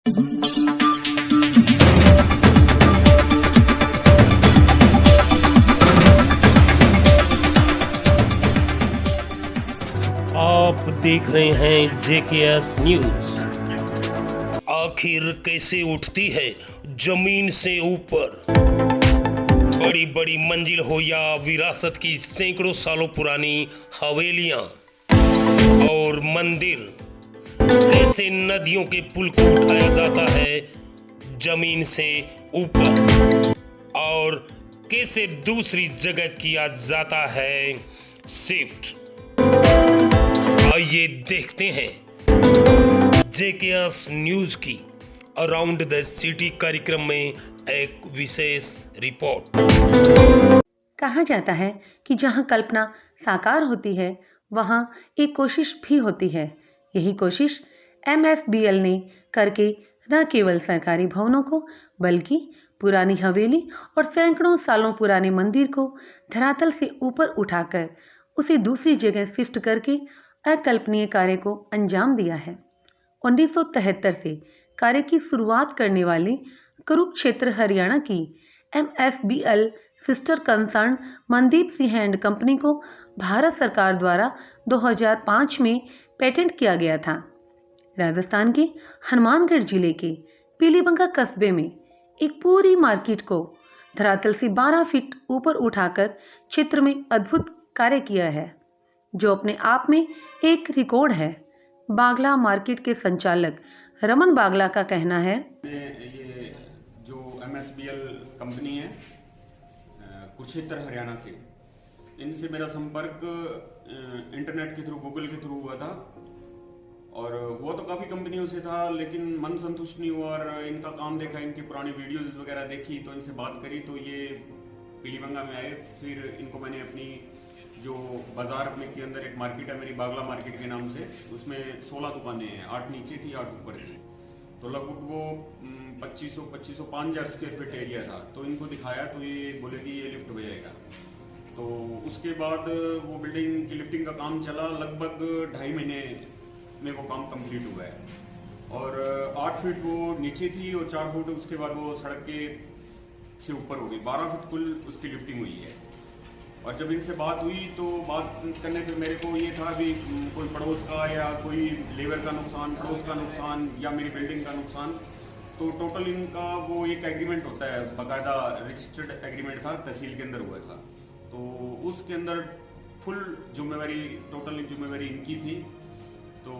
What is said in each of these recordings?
आप देख रहे हैं JKS न्यूज। आखिर कैसे उठती है जमीन से ऊपर? बड़ी बड़ी मंजिल हो या विरासत की सैकड़ों सालों पुरानी हवेलियां और मंदिर, कैसे नदियों के पुल को उठाया जाता है जमीन से ऊपर और कैसे दूसरी जगह किया जाता है शिफ्ट। आइए देखते हैं JKS न्यूज की अराउंड द सिटी कार्यक्रम में एक विशेष रिपोर्ट। कहा जाता है कि जहां कल्पना साकार होती है वहां एक कोशिश भी होती है। यही कोशिश MSBL ने करके न केवल सरकारी भवनों को बल्कि पुरानी हवेली और सैकड़ों सालों पुराने मंदिर को धरातल से ऊपर उठाकर उसे दूसरी जगह शिफ्ट करके अकल्पनीय कार्य को अंजाम दिया है। 1973 से कार्य की शुरुआत करने वाली कुरुक्षेत्र हरियाणा की MSBL sister concern Mandeep Singh and company को भारत सरकार द्वारा 2005 में पेटेंट किया गया था। राजस्थान के हनुमानगढ़ जिले के पीलीबंगा कस्बे में एक पूरी मार्केट को धरातल से 12 फीट ऊपर उठाकर क्षेत्र में अद्भुत कार्य किया है, जो अपने आप में एक रिकॉर्ड है। बागला मार्केट के संचालक रमन बागला का कहना है, ये जो MSBL कंपनी है कुरुक्षेत्र हरियाणा से, इनसे मेरा संपर्क इंटरनेट के थ्रू, गूगल के थ्रू हुआ था। और हुआ तो काफ़ी कंपनियों से था, लेकिन मन संतुष्ट नहीं हुआ और इनका काम देखा, इनकी पुरानी वीडियोस वगैरह देखी, तो इनसे बात करी तो ये पीलीबंगा में आए। फिर इनको मैंने अपनी जो बाजार में के अंदर एक मार्केट है मेरी, बागला मार्केट के नाम से, उसमें 16 दुकानें हैं, 8 नीचे थी 8 ऊपर थी, तो लगभग वो 2500 5000 स्क्वायर फीट एरिया था। तो इनको दिखाया तो ये बोले कि ये लिफ्ट हो जाएगा। तो उसके बाद वो बिल्डिंग की लिफ्टिंग का काम चला, लगभग 2.5 महीने में वो काम कंप्लीट हुआ है। और 8 फीट वो नीचे थी और 4 फुट उसके बाद वो सड़क के से ऊपर हो गई। 12 फीट कुल उसकी लिफ्टिंग हुई है। और जब इनसे बात हुई तो बात करने पे मेरे को ये था भी कोई पड़ोस का या कोई लेबर का नुकसान, पड़ोस का नुकसान या मेरी बिल्डिंग का नुकसान, तो टोटल इनका वो एक एग्रीमेंट होता है, बाकायदा रजिस्टर्ड एग्रीमेंट था, तहसील के अंदर हुआ था। तो उसके अंदर फुल जिम्मेवारी, टोटल जिम्मेवारी इनकी थी। तो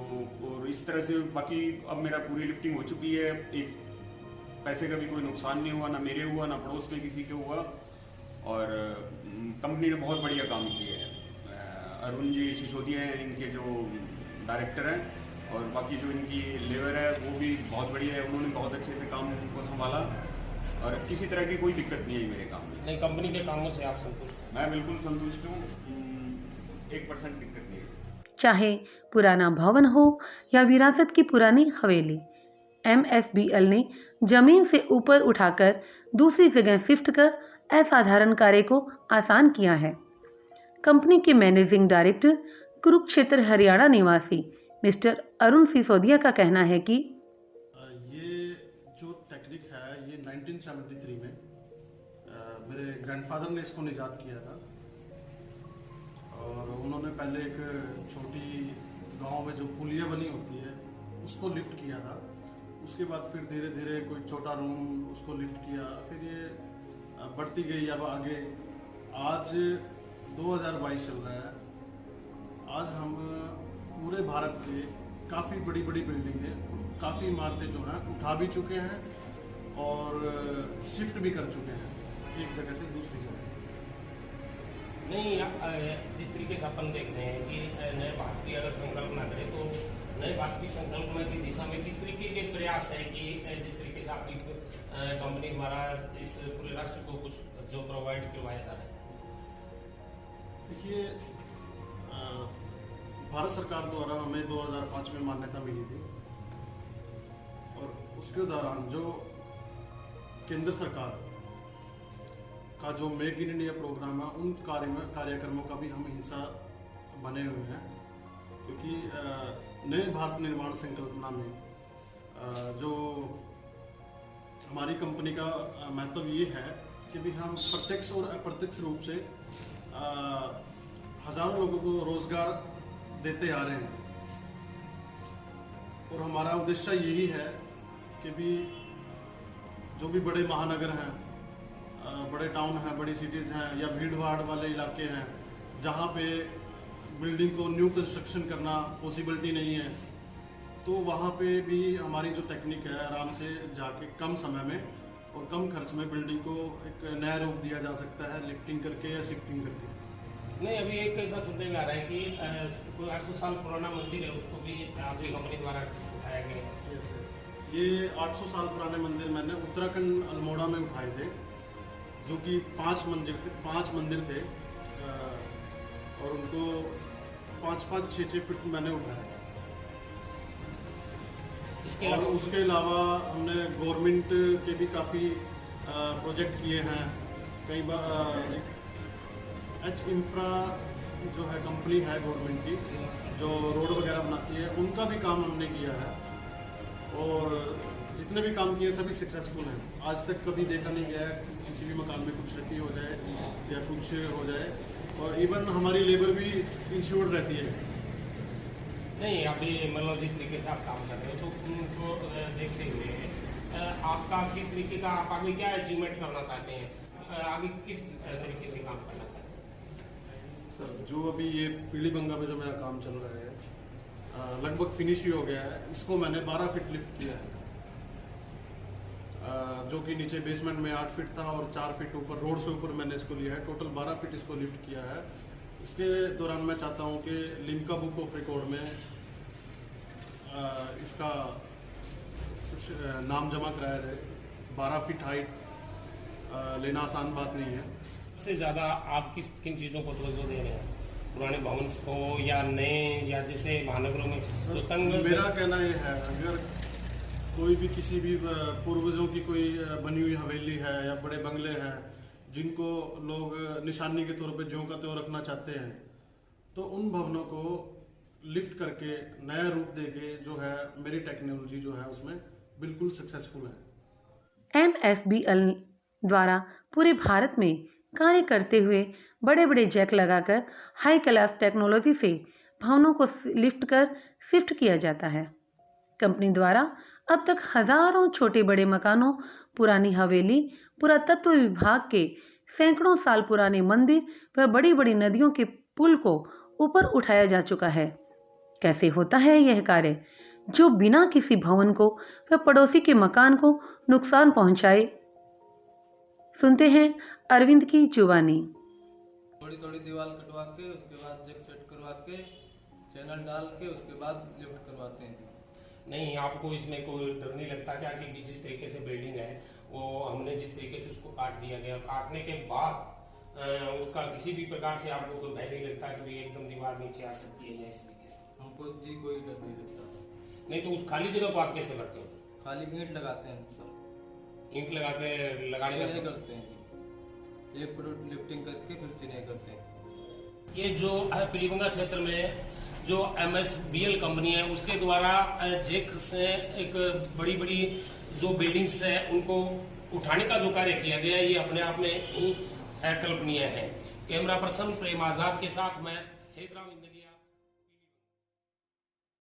और इस तरह से बाकी अब मेरा पूरी लिफ्टिंग हो चुकी है। एक पैसे का भी कोई नुकसान नहीं हुआ, ना मेरे हुआ ना पड़ोस में किसी के हुआ। और कंपनी ने बहुत बढ़िया काम किया है। अरुण जी सिसोदिया हैं इनके जो डायरेक्टर हैं, और बाकी जो इनकी लेबर है वो भी बहुत बढ़िया है। उन्होंने बहुत अच्छे से काम को संभाला और किसी तरह की कोई दिक्कत नहीं आई मेरे काम में। नहीं, कंपनी के कामों से आप संतुष्ट हैं? मैं बिल्कुल संतुष्ट हूँ, 1% दिक्कत नहीं है। चाहे पुराना भवन हो या विरासत की पुरानी हवेली, MSBL ने जमीन से ऊपर उठाकर दूसरी जगह शिफ्ट कर असाधारण कार्य को आसान किया है। कंपनी के मैनेजिंग डायरेक्टर कुरुक्षेत्र हरियाणा निवासी मिस्टर अरुण सिसोदिया का कहना है कि ये जो टेक्निक है ये 1973 में मेरे ग्रैंडफादर ने इसको निजात किया था। और उन्होंने पहले एक छोटी गांव में जो पुलिया बनी होती है उसको लिफ्ट किया था। उसके बाद फिर धीरे धीरे कोई छोटा रूम उसको लिफ्ट किया, फिर ये बढ़ती गई। अब आगे आज 2022 चल रहा है। आज हम पूरे भारत के काफ़ी बड़ी बड़ी बिल्डिंगें, काफ़ी इमारतें जो हैं उठा भी चुके हैं और शिफ्ट भी कर चुके हैं एक जगह से दूसरी जगह। नहीं, जिस तरीके से अपन देख रहे हैं कि नए भारत की अगर संकल्पना करें तो नए भारत की संकल्पना की दिशा में किस तरीके के प्रयास है कि जिस तरीके से आपकी कंपनी द्वारा इस पूरे राष्ट्र को कुछ जो प्रोवाइड करवाया जा रहा है? देखिए, भारत सरकार द्वारा हमें 2005 में मान्यता मिली थी और उसके दौरान जो केंद्र सरकार का जो मेक इन इंडिया प्रोग्राम है उन कार्यक्रमों का भी हम हिस्सा बने हुए हैं। क्योंकि नए भारत निर्माण संकल्पना में जो हमारी कंपनी का महत्व ये है कि भी हम प्रत्यक्ष और अप्रत्यक्ष रूप से हजारों लोगों को रोजगार देते आ रहे हैं। और हमारा उद्देश्य यही है कि भी जो भी बड़े महानगर हैं, बड़े टाउन हैं, बड़ी सिटीज़ हैं या भीड़ भाड़ वाले इलाके हैं जहाँ पे बिल्डिंग को न्यू कंस्ट्रक्शन करना पॉसिबिलिटी नहीं है, तो वहाँ पे भी हमारी जो टेक्निक है आराम से जाके कम समय में और कम खर्च में बिल्डिंग को एक नया रूप दिया जा सकता है, लिफ्टिंग करके या शिफ्टिंग करके। नहीं, अभी एक ऐसा सुनने में आ रहा है कि कोई 800 साल पुराना मंदिर है, उसको भी आपकी कंपनी द्वारा उठाया गया है। ये 800 साल पुराने मंदिर मैंने उत्तराखंड अल्मोड़ा में उठाए थे, जो कि 5 मंदिर थे और उनको 5-5, 6-6 फीट मैंने उठाया। उसके अलावा हमने गवर्नमेंट के भी काफ़ी प्रोजेक्ट किए हैं। कई बार एच इंफ्रा जो है कंपनी है गवर्नमेंट की, जो रोड वगैरह बनाती है, उनका भी काम हमने किया है और जितने भी काम किए सभी सक्सेसफुल हैं। आज तक कभी देखा नहीं गया है किसी भी मकान में कुछ क्षति हो जाए या कुछ हो जाए, और इवन हमारी लेबर भी इंश्योर्ड रहती है। नहीं, अभी मतलब जिस तरीके से आप काम कर रहे हो तो उनको देखते हुए आपका किस तरीके का, आप आगे क्या अचीवमेंट करना चाहते हैं, आगे किस तरीके से काम करना चाहते हैं? सर, जो अभी ये पीली बंगा में जो मेरा काम चल रहा है लगभग फिनिश ही हो गया है। इसको मैंने 12 फीट लिफ्ट किया है, जो कि नीचे बेसमेंट में 8 फीट था और 4 फीट ऊपर रोड से ऊपर मैंने इसको लिया है। टोटल 12 फीट इसको लिफ्ट किया है। इसके दौरान मैं चाहता हूँ कि लिम्का बुक ऑफ रिकॉर्ड में इसका कुछ नाम जमा कराया जाए। 12 फीट हाइट लेना आसान बात नहीं है। सबसे ज़्यादा आप किन चीज़ों को तवज्जो दे रहे हैं, पुराने भवन को या नए, या जैसे महानगरों में जो तंग? मेरा कहना ये है, अगर कोई भी किसी भी पूर्वजों की कोई बनी हुई हवेली है या बड़े बंगले हैं जिनको लोग निशानी के तौर पे ज्यों का त्यों रखना चाहते हैं, तो उन भवनों को लिफ्ट करके नया रूप देके जो है मेरी टेक्नोलॉजी जो है उसमें बिल्कुल सक्सेसफुल है। MSBL द्वारा पूरे भारत में कार्य करते हुए बड़े बड़े जैक लगाकर हाई क्लास टेक्नोलॉजी से भवनों को लिफ्ट कर शिफ्ट किया जाता है। कंपनी द्वारा अब तक हजारों छोटे बड़े मकानों, पुरानी हवेली, पुरातत्व विभाग के सैकड़ों साल पुराने मंदिर व बड़ी बड़ी नदियों के पुल को ऊपर उठाया जा चुका है। कैसे होता है यह कार्य, जो बिना किसी भवन को व पड़ोसी के मकान को नुकसान पहुंचाए? सुनते हैं अरविंद की जुबानी। थोड़ी थोड़ी दीवार कटवा के उसके बाद जैक सेट करवा के चैनल डाल के उसके बाद लिफ्ट करवाते हैं। नहीं, आपको इसमें कोई डर नहीं लगता क्या कि जिस तरीके से बिल्डिंग है वो हमने जिस तरीके से उसको काट दिया गया, काटने के बाद उसका किसी भी प्रकार से आपको कोई भय नहीं लगता कि एकदम दीवार नीचे आ सकती है या इस तरीके से? हमको जी कोई डर नहीं लगता। नहीं, तो उस खाली जगह को आप कैसे करते हो? खाली ईंट लगाते हैं सर, ईंट लगा के लगाने चिनाई करते हैं जी, 1 फुट लिफ्टिंग करके फिर चिनाई करते हैं। ये जो पीलीबंगा क्षेत्र में जो MSBL कंपनी है उसके द्वारा जैक से एक बड़ी बड़ी जो बिल्डिंग्स है उनको उठाने का जो कार्य किया गया है, ये अपने आप में ही अकल्पनीय है। कैमरा पर्सन प्रेम आजाद के साथ मैं हेतराम इंजीनियर।